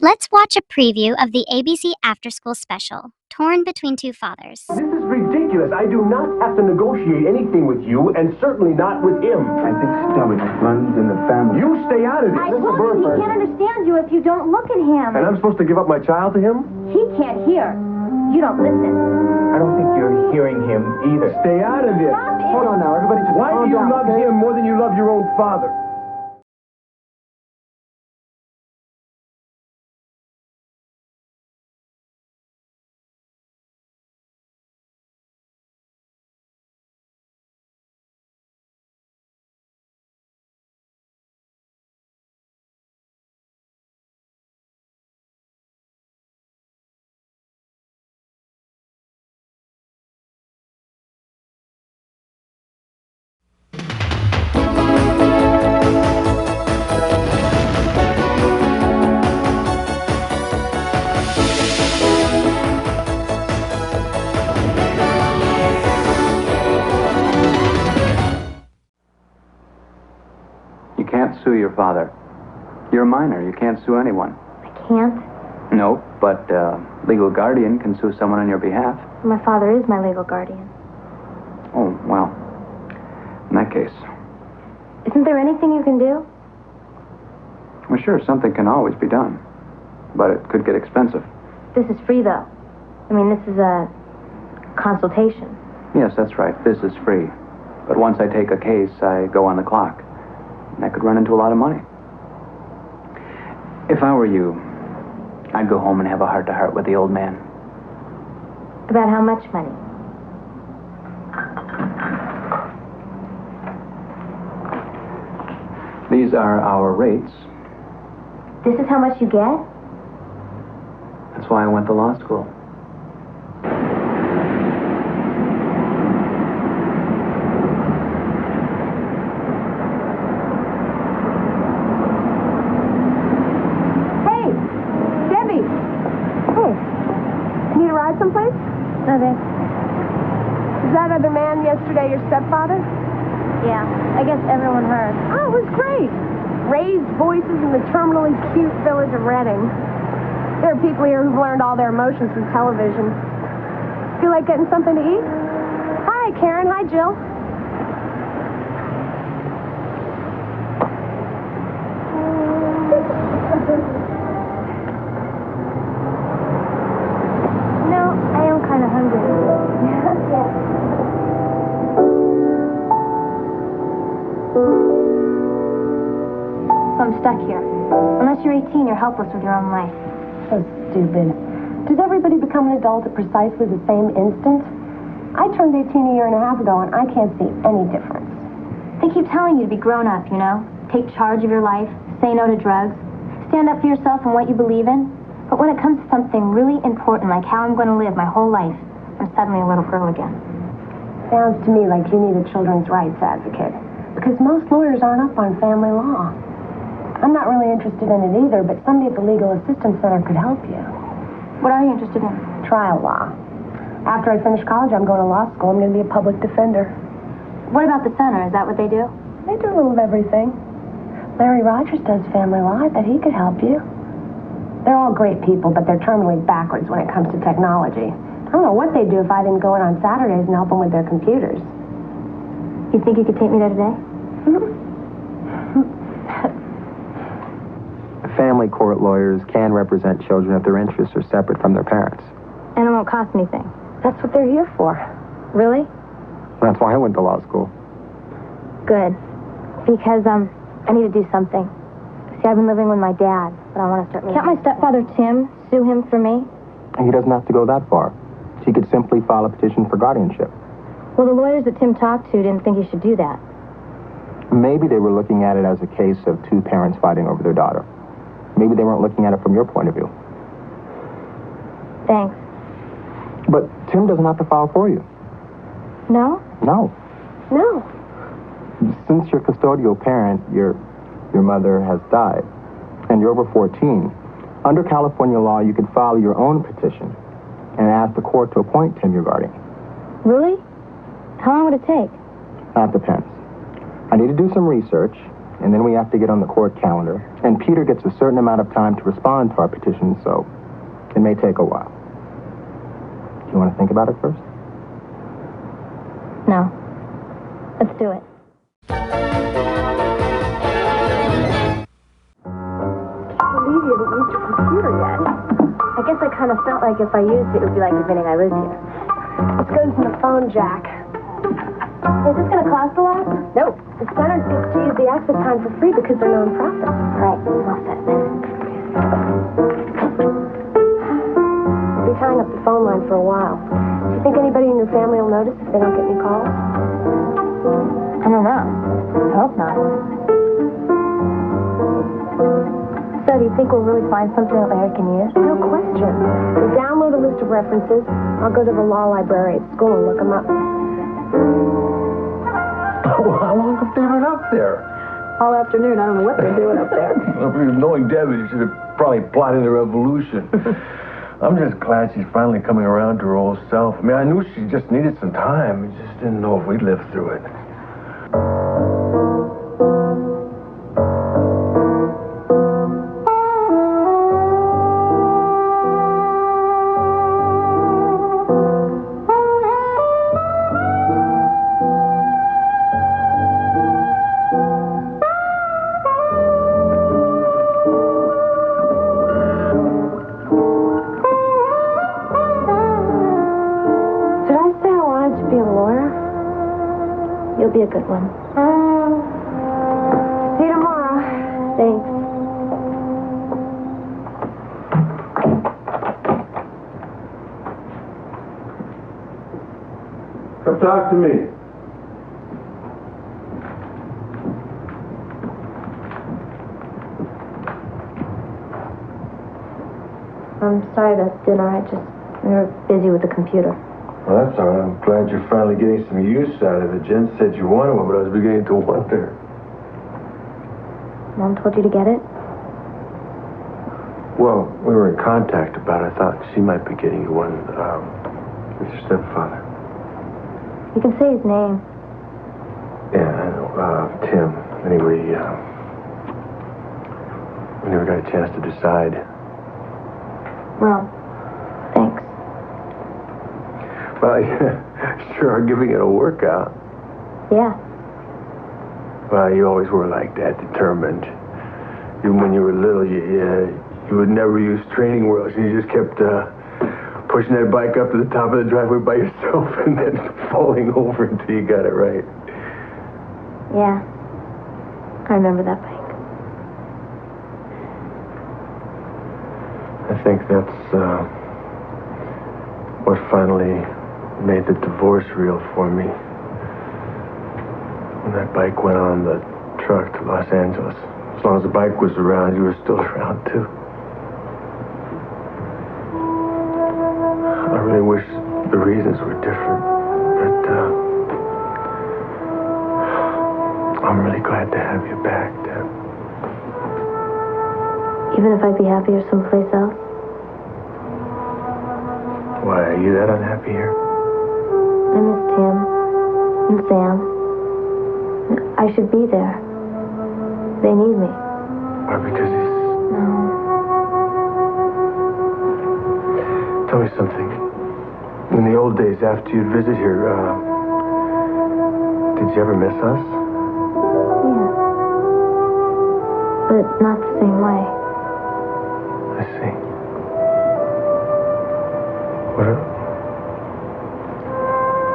Let's watch a preview of the ABC Afterschool special, Torn Between Two Fathers. This is ridiculous. I do not have to negotiate anything with you, and certainly not with him. I think stubbornness runs in the family. You stay out of this. I told him he can't understand you if you don't look at him. And I'm supposed to give up my child to him? He can't hear. You don't listen. I don't think you're hearing him either. Stay out of this. Stop it. Hold on now, everybody just Why calm do you down, love okay? him more than you love your own father? You can't sue your father. You're a minor. You can't sue anyone. I can't. No, but legal guardian can sue someone on your behalf. My father is my legal guardian. Oh, well, in that case. Isn't there anything you can do? Well, sure, something can always be done. But it could get expensive. This is free, though. I mean, this is a consultation. Yes, that's right. This is free. But once I take a case, I go on the clock. And that could run into a lot of money. If I were you, I'd go home and have a heart-to-heart with the old man. About how much money? These are our rates. This is how much you get? That's why I went to law school. Hey, Debbie. Hey, need a ride someplace? Okay. Is that other man yesterday your stepfather? Yeah, I guess everyone heard. Oh, it was great. Raised voices in the terminally cute village of Reading. There are people here who've learned all their emotions from television. Feel like getting something to eat? Hi, Karen. Hi, Jill. No, I am kind of hungry. So I'm stuck here. Unless you're 18, you're helpless with your own life. So stupid. Does everybody become an adult at precisely the same instant? I turned 18 a year and a half ago, and I can't see any difference. They keep telling you to be grown up, you know? Take charge of your life, say no to drugs, stand up for yourself and what you believe in. But when it comes to something really important, like how I'm going to live my whole life, I'm suddenly a little girl again. Sounds to me like you need a children's rights advocate. Because most lawyers aren't up on family law. I'm not really interested in it either, but somebody at the Legal Assistance Center could help you. What are you interested in? Trial law. After I finish college, I'm going to law school. I'm going to be a public defender. What about the center? Is that what they do? They do a little of everything. Larry Rogers does family law. I bet he could help you. They're all great people, but they're terminally backwards when it comes to technology. I don't know what they'd do if I didn't go in on Saturdays and help them with their computers. You think you could take me there today? Family court lawyers can represent children if their interests are separate from their parents. And it won't cost anything. That's what they're here for. Really? That's why I went to law school. Good. Because, I need to do something. See, I've been living with my dad, but I want to start... Can't my stepfather, Tim, sue him for me? He doesn't have to go that far. He could simply file a petition for guardianship. Well, the lawyers that Tim talked to didn't think he should do that. Maybe they were looking at it as a case of two parents fighting over their daughter. Maybe they weren't looking at it from your point of view. Thanks. But Tim doesn't have to file for you. No? No. No. Since your custodial parent, your mother, has died, and you're over 14, under California law, you could file your own petition and ask the court to appoint Tim your guardian. Really? How long would it take? That depends. I need to do some research, and then we have to get on the court calendar. And Peter gets a certain amount of time to respond to our petition, so it may take a while. Do you want to think about it first? No. Let's do it. I can't believe you haven't used your computer yet. I guess I kind of felt like if I used it, it would be like admitting I lived here. Let's go to the phone jack. Is this going to cost a lot? Nope. The center gets to use the access time for free because they're non-profit. Right, well said. I'll be tying up the phone line for a while. Do you think anybody in your family will notice if they don't get any calls? I don't know. I hope not. So, do you think we'll really find something that Larry can use? No question. We'll download a list of references. I'll go to the law library at school and look them up. Well, how long have they been up there? All afternoon. I don't know what they're doing up there. Well, knowing Debbie, she should have probably plotted a revolution. I'm just glad she's finally coming around to her old self. I mean, I knew she just needed some time. I just didn't know if we'd live through it. You'll be a good one. See you tomorrow. Thanks. Come talk to me. I'm sorry about dinner. We were busy with the computer. Well, that's all right. I'm glad you're finally getting some use out of it. Jen said you wanted one, but I was beginning to wonder. Mom told you to get it? Well, we were in contact about it. I thought she might be getting you one with your stepfather. You can say his name. Yeah, I know. Tim. Anyway, we never got a chance to decide. Well, thanks. Well, sure are giving it a workout. Yeah. Well, you always were like that, determined. Even when you were little, you would never use training wheels. You just kept pushing that bike up to the top of the driveway by yourself and then falling over until you got it right. Yeah. I remember that bike. I think that's what finally made the divorce real for me. When that bike went on the truck to Los Angeles. As long as the bike was around, you were still around, too. I really wish the reasons were different, but I'm really glad to have you back, Deb. Even if I'd be happier someplace else? Why, are you that unhappy here? I miss Tim and Sam. I should be there. They need me. Why, because he's... No. Tell me something. In the old days, after you'd visit here, did you ever miss us? Yeah. But not the same way. I see.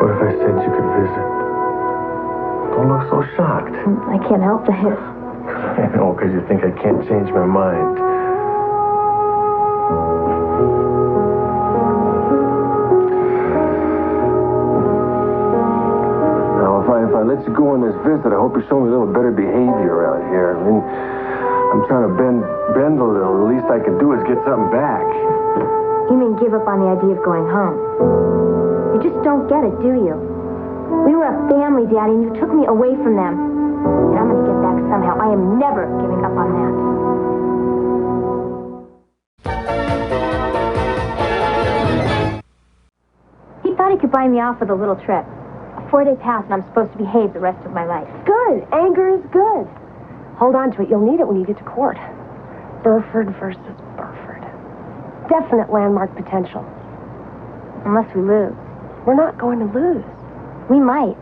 What if I said you could visit? Don't look so shocked. I can't help that. I know, because you think I can't change my mind. Now, if I let you go on this visit, I hope you show me a little better behavior around here. I mean, I'm trying to bend a little. The least I can do is get something back. You mean give up on the idea of going home? You just don't get it, do you? We were a family, Daddy, and you took me away from them. And I'm going to get back somehow. I am never giving up on that. He thought he could buy me off with a little trip. A 4-day pass, and I'm supposed to behave the rest of my life. Good. Anger is good. Hold on to it. You'll need it when you get to court. Burford versus Burford. Definite landmark potential. Unless we lose. We're not going to lose. We might.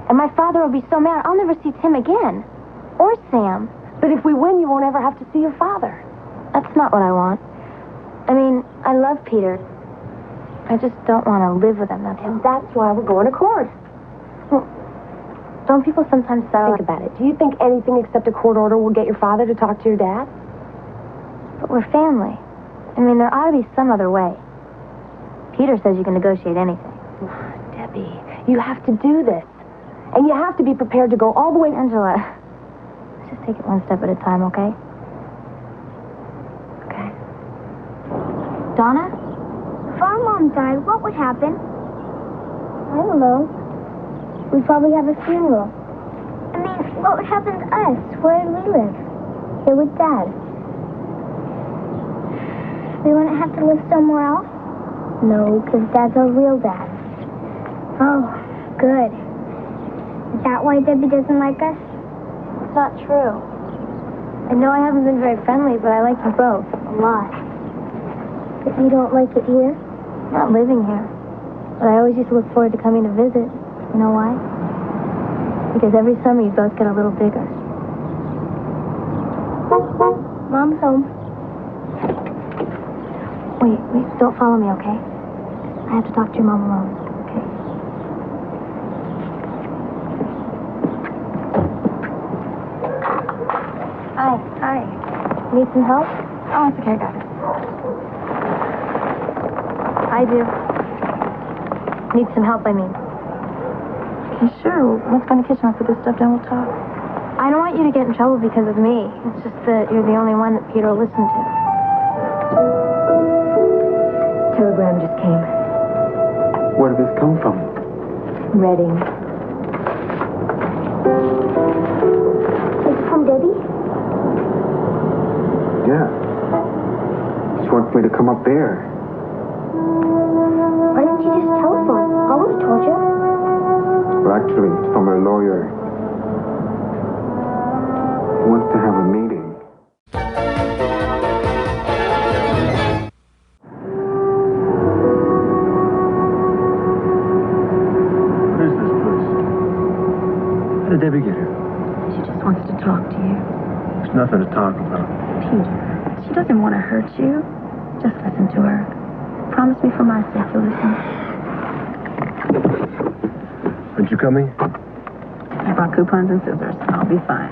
And my father will be so mad I'll never see Tim again. Or Sam. But if we win, you won't ever have to see your father. That's not what I want. I mean, I love Peter. I just don't want to live with him, that's all. And that's why we're going to court. Well, don't people sometimes Think about it. Do you think anything except a court order will get your father to talk to your dad? But we're family. I mean, there ought to be some other way. Peter says you can negotiate anything. Debbie, you have to do this. And you have to be prepared to go all the way... Angela, let's just take it one step at a time, okay? Okay. Donna? If our mom died, what would happen? I don't know. We'd probably have a funeral. I mean, what would happen to us? Where would we live? Here with Dad. We wouldn't have to live somewhere else? No, because Dad's our real dad. Oh, good. Is that why Debbie doesn't like us? It's not true. I know I haven't been very friendly, but I like you both a lot. But you don't like it here? I'm not living here. But I always used to look forward to coming to visit. You know why? Because every summer you both get a little bigger. Mom's home. Wait, don't follow me, okay? I have to talk to your mom alone, okay? Hi. Need some help? Oh, it's okay, I got it. I do. Need some help, I mean. Okay, sure. Let's go in the kitchen. I'll put this stuff down. We'll talk. I don't want you to get in trouble because of me. It's just that you're the only one that Peter will listen to. Telegram just came. Where did this come from? Reading. Is it from Debbie? Yeah. She wants me to come up there. Why didn't you just telephone? I would have told you. Well, actually, it's from her lawyer. He wants to have a meeting. What is this place? How did Debbie get here? She just wants to talk to you. There's nothing to talk about. Peter, she doesn't want to hurt you. Just listen to her. Promise me for my sake you'll listen. Aren't you coming? I brought coupons and scissors. I'll be fine.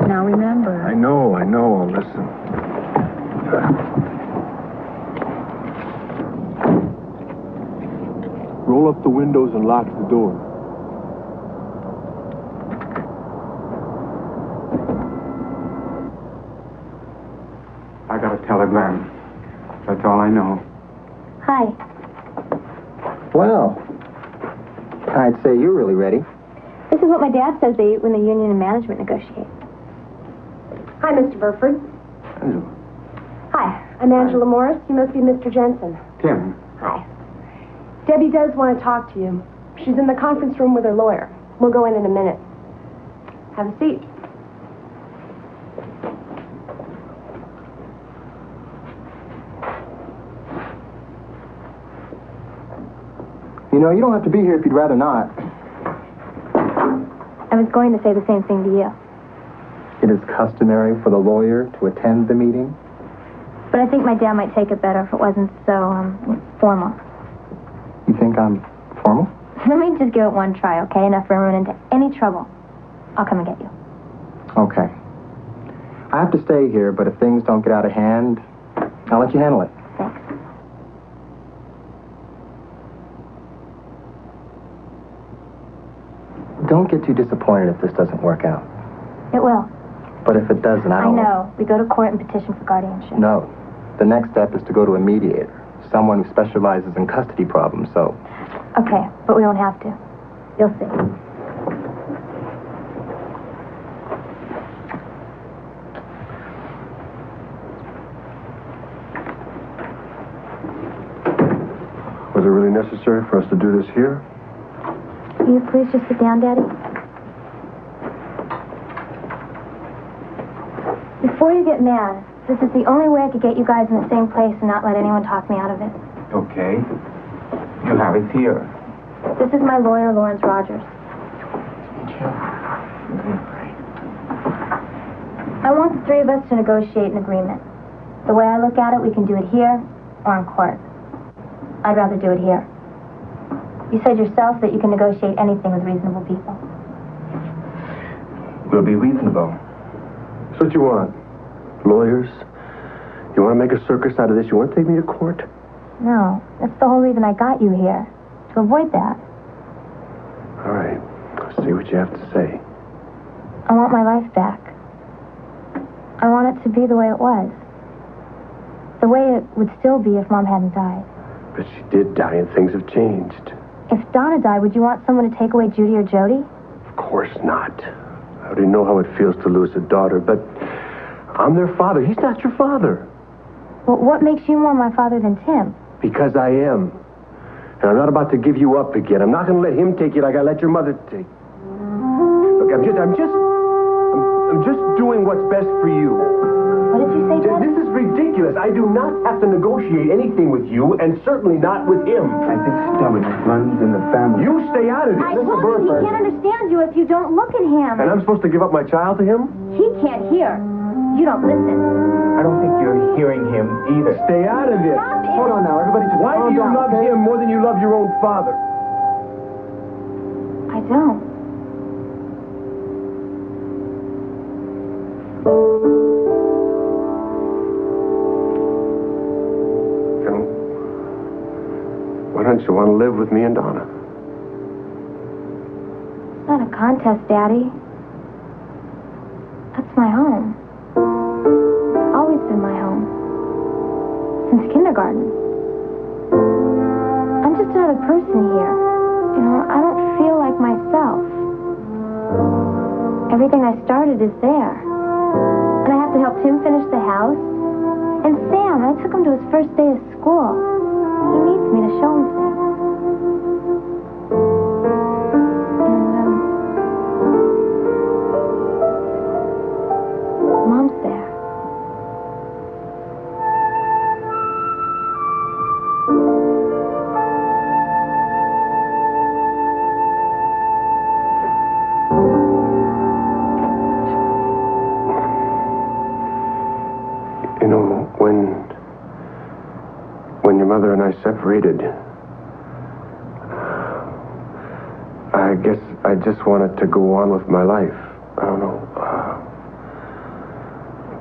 Now remember. I know. I'll listen. Roll up the windows and lock the door. I got a telegram. That's all I know. Hi. Well, I'd say you're really ready. This is what my dad says they eat when the union and management negotiate. Hi, Mr. Burford. Hello. Hi, I'm Angela Morris. You must be Mr. Jensen. Tim. Hi. Debbie does want to talk to you. She's in the conference room with her lawyer. We'll go in a minute. Have a seat. You know, you don't have to be here if you'd rather not. I was going to say the same thing to you. It is customary for the lawyer to attend the meeting. But I think my dad might take it better if it wasn't so, formal. You think I'm formal? Let me just give it one try, okay? Enough for run into any trouble. I'll come and get you. Okay. I have to stay here, but if things don't get out of hand, I'll let you handle it. Thanks. Don't get too disappointed if this doesn't work out. It will. But if it doesn't, I know. We go to court and petition for guardianship. No. The next step is to go to a mediator, someone who specializes in custody problems, so... Okay, but we won't have to. You'll see. Was it really necessary for us to do this here? Will you please just sit down, Daddy? Before you get mad, this is the only way I could get you guys in the same place and not let anyone talk me out of it. Okay. You have it here. This is my lawyer, Lawrence Rogers. I want the three of us to negotiate an agreement. The way I look at it, we can do it here or in court. I'd rather do it here. You said yourself that you can negotiate anything with reasonable people. We'll be reasonable. That's what you want. Lawyers? You want to make a circus out of this? You want to take me to court? No, that's the whole reason I got you here. To avoid that. All right. Let's see what you have to say. I want my life back. I want it to be the way it was. The way it would still be if Mom hadn't died. But she did die and things have changed. If Donna died, would you want someone to take away Judy or Jody? Of course not. I already know how it feels to lose a daughter, but I'm their father. He's not your father. Well, what makes you more my father than Tim? Because I am. And I'm not about to give you up again. I'm not going to let him take you like I let your mother take. Look, I'm just doing what's best for you. What did you say, Dad? This is ridiculous. I do not have to negotiate anything with you, and certainly not with him. I think stubbornness runs in the family. You stay out of this. I told you he can't understand you if you don't look at him. And I'm supposed to give up my child to him? He can't hear. You don't listen. I don't think you're hearing him either. Stay out of this. Stop it. Hold on now, everybody just Why do calm you down, love okay? him more than you love your own father? I don't. Why don't you want to live with me and Donna? It's not a contest, Daddy. That's my home. It's always been my home. Since kindergarten. I'm just another person here. You know, I don't feel like myself. Everything I started is there. And I have to help Tim finish the house. And Sam, I took him to his first day of school. He needs me to show him things. And, Mom's there. You know, when your mother and I separated, I guess I just wanted to go on with my life. I don't know.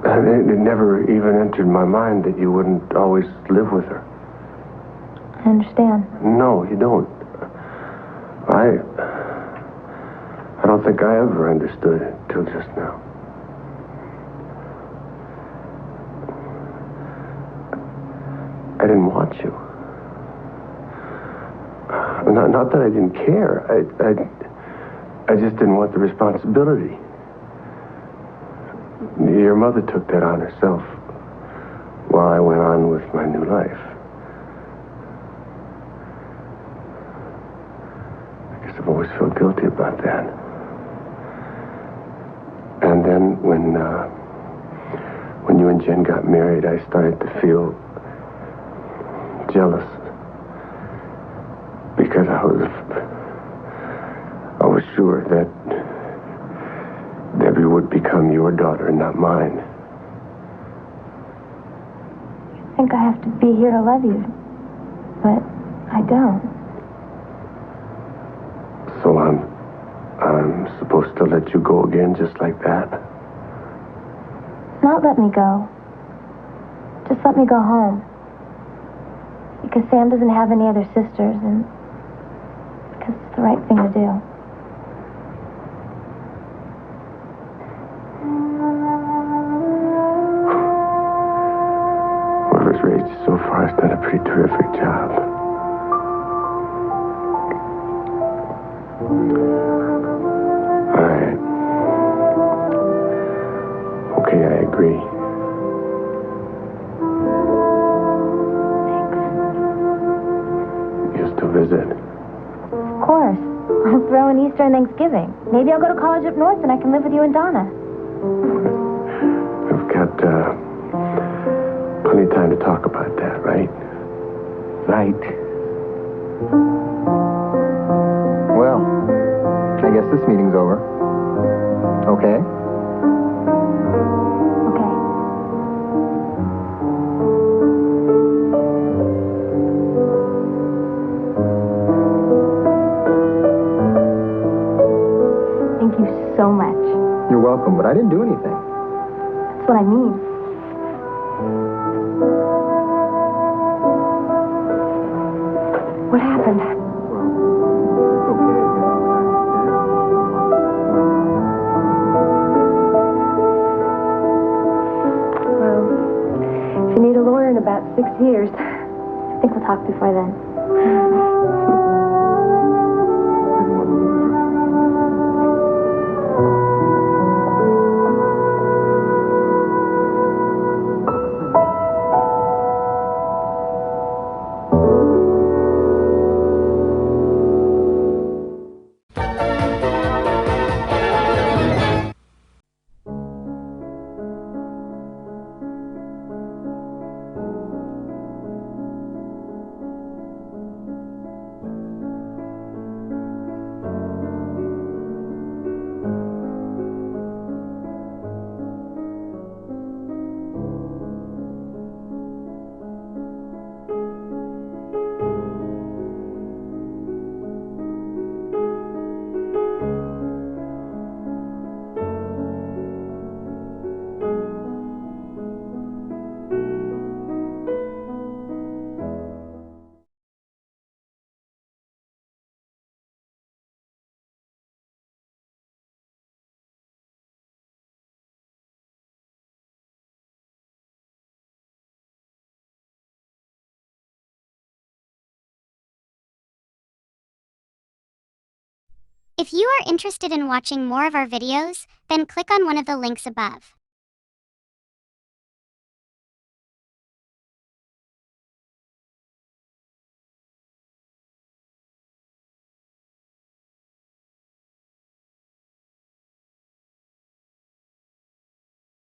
It never even entered my mind that you wouldn't always live with her. I understand. No, you don't. I don't think I ever understood it till just now. I didn't want you. Not that I didn't care. I just didn't want the responsibility. Your mother took that on herself while I went on with my new life. I guess I've always felt guilty about that. And then when you and Jen got married, I started to feel jealous because I was sure that Debbie would become your daughter and not mine. I think I have to be here to love you, but I don't. So I'm supposed to let you go again just like that? Not let me go. Just let me go home. Because Sam doesn't have any other sisters, and because it's the right thing to do. Whoever's raised you so far has done a pretty terrific job. All right. Okay, I agree. Visit. Of course. I'll throw in Easter and Thanksgiving. Maybe I'll go to college up north and I can live with you and Donna. We've got good time to talk about that, right? Right. Well, I guess this meeting's over. Okay? Okay. Thank you so much. You're welcome, but I didn't do anything. That's what I mean. What happened? Well, if you need a lawyer in about 6 years, I think we'll talk before then. If you are interested in watching more of our videos, then click on one of the links above.